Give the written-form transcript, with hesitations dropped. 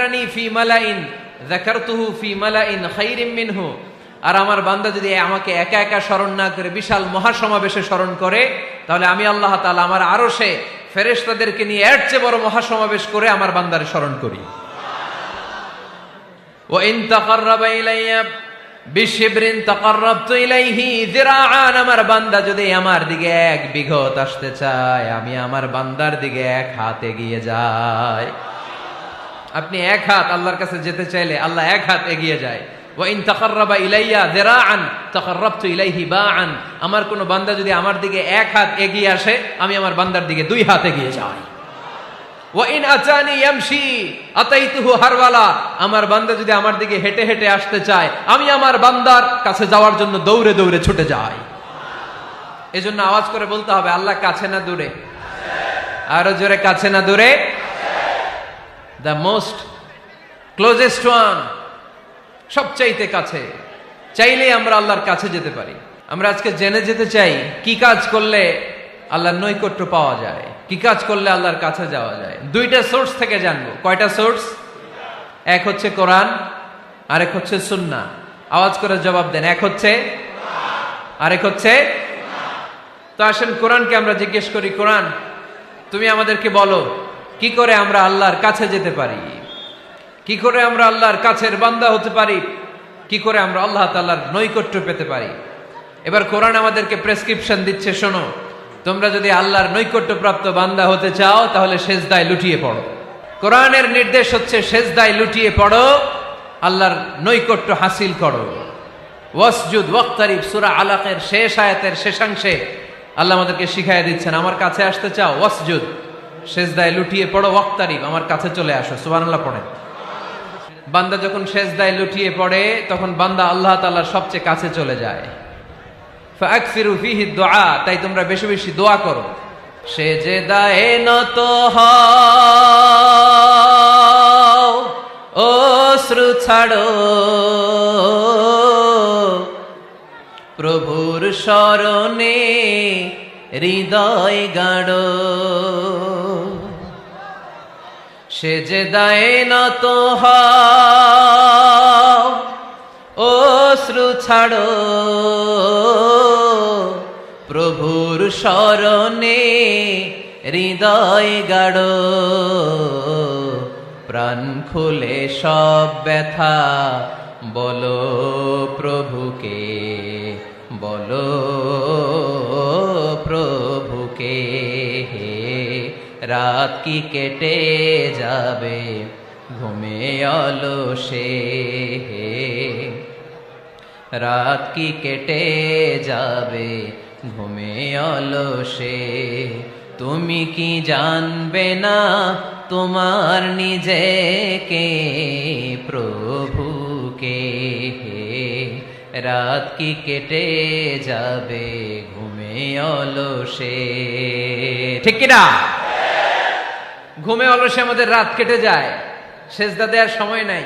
যাকারানি ফি মালাইন যাকারতুহু ফি মালাইন খায়রিম মিনহু। আর আমার বান্দা যদি আমাকে একা একা স্মরণ না করে বিশাল মহাসমাবেশে স্মরণ করে, তাহলে আমি আল্লাহ তাআলা আমার আরশে ফেরেশতাদেরকে নিয়ে এর চেয়ে বড় মহাসমাবেশ করে আমার বান্দারে স্মরণ করি। ওয়া ইন তাকাররাবা ইলাইয়া বিশিবরিন তাকাররাবতু ইলাইহি যিরাআন। আমার বান্দা যদি আমার দিকে 1 বিঘত আসতে চায়, আমি আমার বান্দার দিকে 1 হাত এগিয়ে যাই। আপনি 1 হাত আল্লাহর কাছে যেতে চাইলে আল্লাহ 1 হাত এগিয়ে যায়। ওয়া ইন তাকাররাবা ইলাইয়া যিরাআন তাকাররাবতু ইলাইহি বাআন। আমার কোন বান্দা যদি আমার দিকে 1 হাত এগিয়ে আসে, আমি আমার বান্দার দিকে 2 হাত এগিয়ে যাই। ওয়া ইন আতানি ইয়ামশি আতাইতুহু হারওয়ালা। আমার বান্দা যদি আমার দিকে হেঁটে হেঁটে আসতে চায়, আমি আমার বান্দার কাছে যাওয়ার জন্য দৌড়ে দৌড়ে ছুটে যাই। এজন্য আওয়াজ করে বলতে হবে, আল্লাহ কাছে না দূরে? আরো জোরে, কাছে না দূরে? দ্য মোস্ট ক্লোজেস্ট ওয়ান, সবচাইতে কাছে। চাইলেই আমরা আল্লাহর কাছে যেতে পারি। আমরা আজকে জেনে যেতে চাই কি কাজ করলে আল্লাহর নৈকট্য পাওয়া যায়, কি কাজ করলে আল্লাহর কাছে যাওয়া যায়। 2টা সোর্স থেকে জানবো। কয়টা সোর্স? এক হচ্ছে কোরআন, আরেক হচ্ছে সুন্নাহ। আওয়াজ করে জবাব দেন, এক হচ্ছে, আরেক হচ্ছে। তো আসেন কোরআনকে আমরা জিজ্ঞেস করি, কোরআন তুমি আমাদেরকে বলো কি করে আমরা আল্লাহর কাছে যেতে পারি, কি করে আমরা আল্লাহর কাছের বান্দা হতে পারি, কি করে আমরা আল্লাহ তাআলার নৈকট্য পেতে পারি। এবার কোরআন আমাদেরকে প্রেসক্রিপশন দিচ্ছে, শোনো, তোমরা যদি আল্লাহর নৈকট্য প্রাপ্ত বান্দা হতে চাও, তাহলে সেজদায় লুটিয়ে পড়ো। কোরআনের নির্দেশ হচ্ছে সেজদায় লুটিয়ে পড়ো, আল্লাহর নৈকট্য হাসিল করো। ওয়াসজুদ ওয়াক্তারিব, সূরা আলাকের শেষ আয়াতের শেষাংশে আল্লাহ আমাদেরকে শিখাইয়া দিচ্ছেন, আমার কাছে আসতে চাও, ওয়াসজুদ, সেজদায় লুটিয়ে পড়ো, ওয়াক্তারিব, আমার কাছে চলে আসো। সুবহানাল্লাহ পড়েন। বান্দা যখন সেজদায় লুটিয়ে পড়ে, তখন বান্দা আল্লাহ তাআলার সবচেয়ে কাছে চলে যায়। ফাকসিরু ফিহি দুআ, তাই তোমরা বেশি বেশি দোয়া করো। সেজদায়ে নত হও, অশ্রু ছাড়ো, প্রভুর শরণে হৃদয় গাড়ো। সেজদায়ে নত হও, অশ্রু ছাড়ো, প্রভুর শরণে হৃদয় গাড়ো। প্রাণ খুলে সব ব্যথা বলো প্রভুকে, বলো প্রভুকে। রাত কি কেটে যাবে ঘুমে অলসে, রাত কি কেটে যাবে ঘুমে অলসে। তুমি কি জানবে না তোমার নিজেকে, প্রভুকে। রাত কি কেটে যাবে ঘুমে অলসে। ঠিক কিনা? ঘুমে অলসে আমাদের রাত কেটে যায়, সেজদা দেওয়ার সময় নাই।